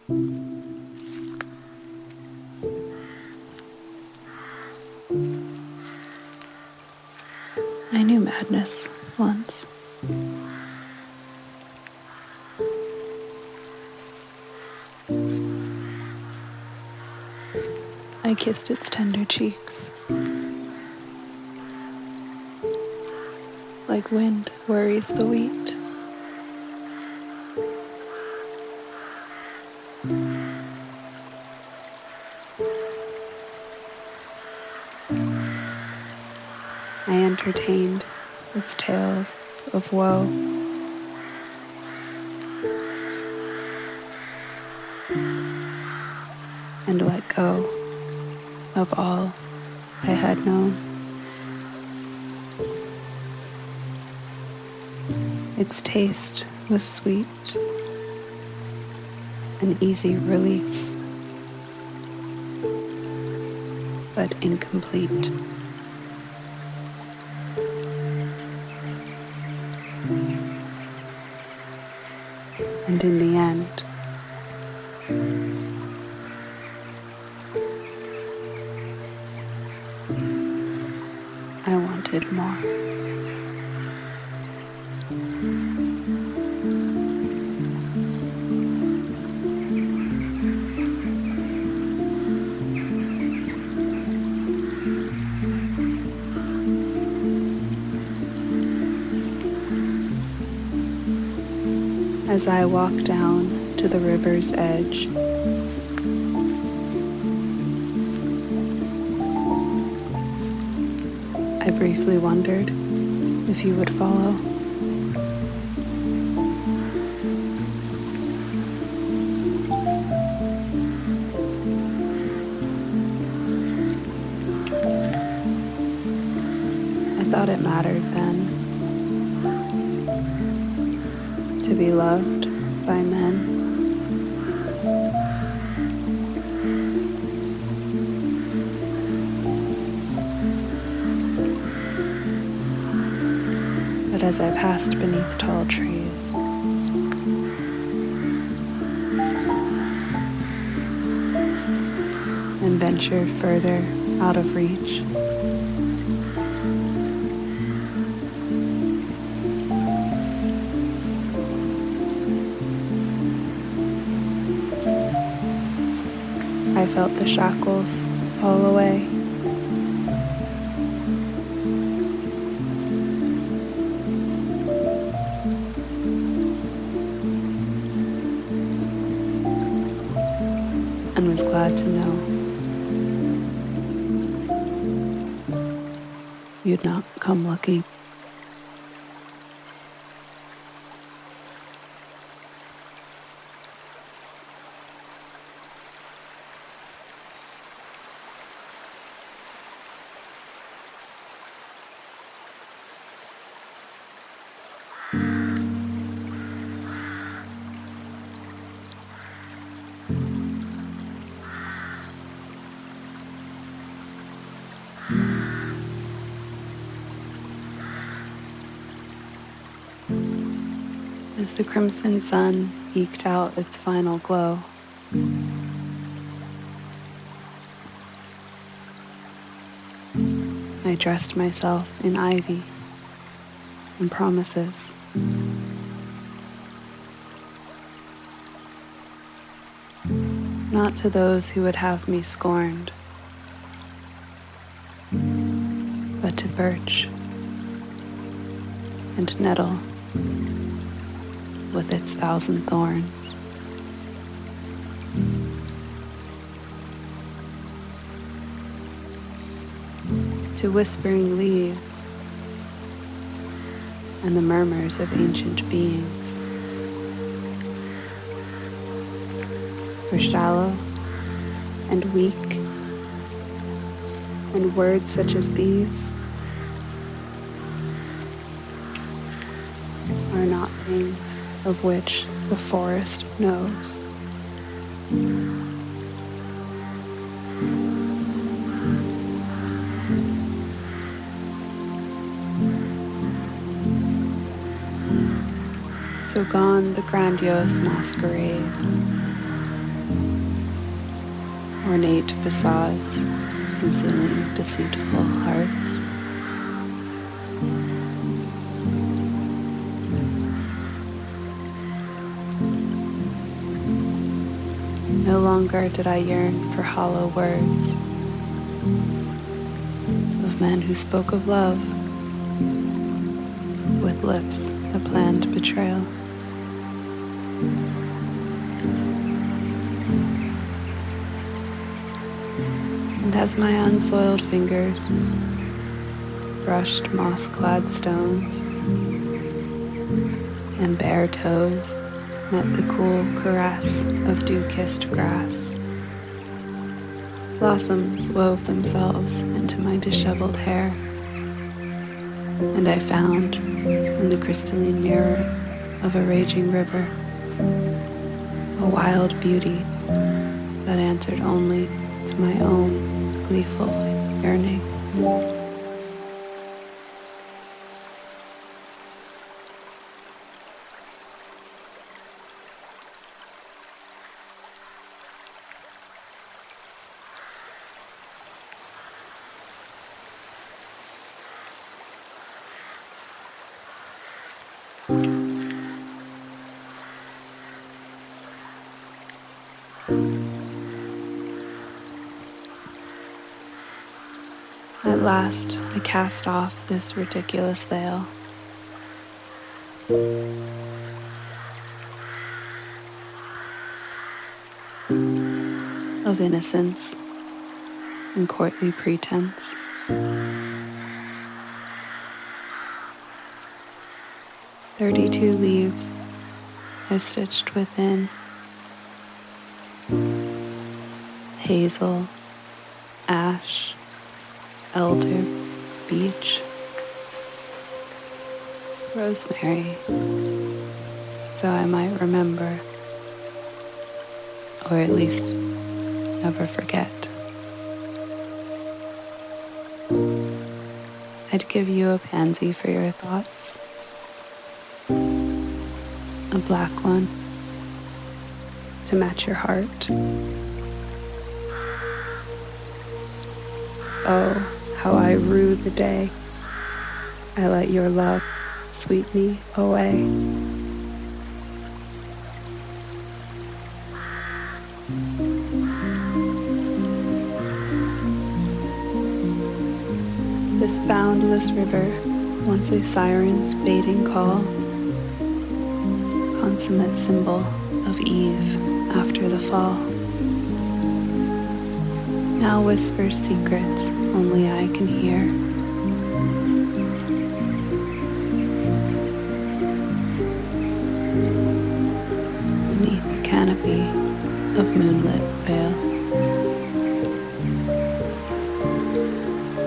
I knew madness once. I kissed its tender cheeks. Like wind worries the wheat. I entertained its tales of woe. And let go of all I had known. Its taste was sweet, an easy release, but incomplete. And in the end, I wanted more. As I walk down to the river's edge, I briefly wondered if you would follow. I thought it mattered then to be loved by men. But as I passed beneath tall trees, and ventured further out of reach, I felt the shackles fall away. And was glad to know you'd not come looking. As the crimson sun eked out its final glow, I dressed myself in ivy and promises. Not to those who would have me scorned, but to birch and nettle with its 1,000 thorns. To whispering leaves and the murmurs of ancient beings. For shallow and weak, and words such as these are not things of which the forest knows. So gone the grandiose masquerade, ornate facades concealing deceitful hearts. No longer did I yearn for hollow words of men who spoke of love with lips that planned betrayal. And as my unsoiled fingers brushed moss-clad stones and bare toes met the cool caress of dew-kissed grass, blossoms wove themselves into my disheveled hair, and I found in the crystalline mirror of a raging river a wild beauty that answered only to my own gleeful yearning. At last, I cast off this ridiculous veil. Of innocence and courtly pretense. 32 leaves I stitched within. Hazel, ash, elder, beech, rosemary, so I might remember, or at least never forget. I'd give you a pansy for your thoughts, a black one to match your heart. Oh, how I rue the day I let your love sweep me away. This boundless river, once a siren's baiting call, consummate symbol of Eve after the fall, now whispers secrets only I can hear. Beneath the canopy of moonlit vale,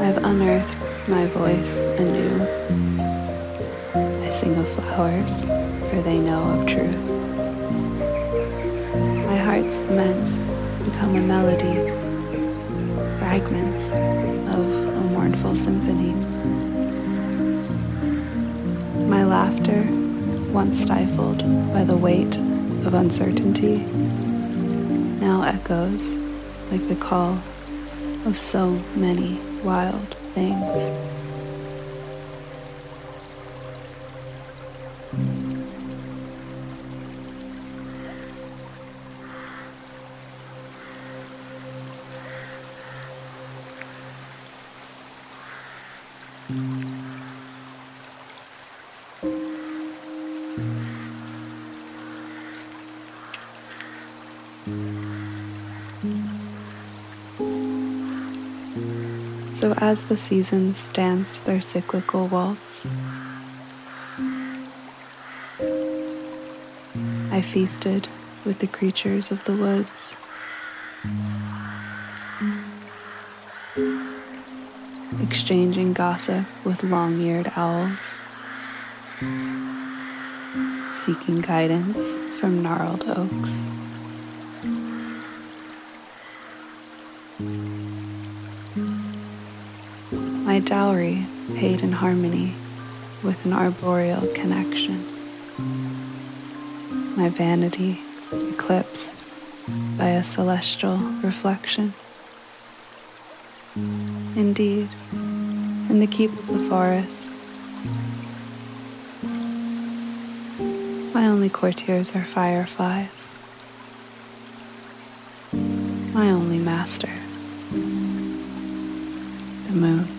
I've unearthed my voice anew. I sing of flowers, for they know of truth. My heart's laments become a melody, fragments of a mournful symphony. My laughter, once stifled by the weight of uncertainty, now echoes like the call of so many wild things. So as the seasons dance their cyclical waltz, I feasted with the creatures of the woods, exchanging gossip with long-eared owls, seeking guidance from gnarled oaks. My dowry paid in harmony with an arboreal connection. My vanity eclipsed by a celestial reflection. Indeed, in the keep of the forest, my only courtiers are fireflies, my only master, the moon.